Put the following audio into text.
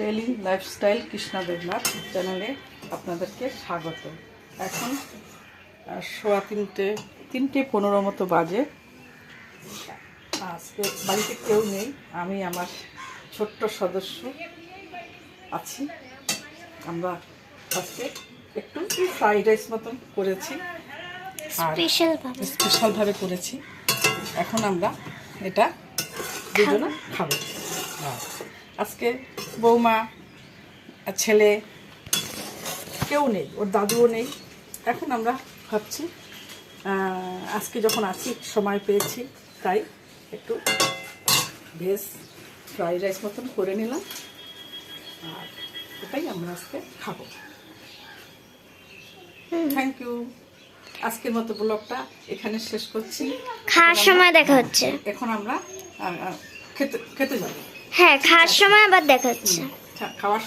Daily lifestyle Krishna Debnath চ্যানেলে আপনাদেরকে স্বাগত। এখন সোয়া 3:15 মতো বাজে। আজকে বাড়িতে কেউ নেই, আমি আমার ছোট্ট সদস্য আছি। আমরা আজকে একটু ফ্রাইড রাইস মতন করেছি, স্পেশালভাবে করেছি। এখন আমরা এটা দুজনে খাবো। আজকে বৌমা ছেলে কেউ নেই, ওর দাদুও নেই। এখন আমরা ভাবছি আজকে যখন আছি, সময় পেয়েছি, তাই একটু ভেজ ফ্রাইড রাইস মতন করে নিলাম, আর এটাই আমরা আজকে খাবো। Thank you. আজকের মতো ব্লগটা এখানে শেষ করছি। খাওয়ার সময় দেখা হচ্ছে। এখন আমরা খেতে যাবো। হ্যাঁ, খাওয়ার সময় আবার দেখা হচ্ছে। খাওয়ার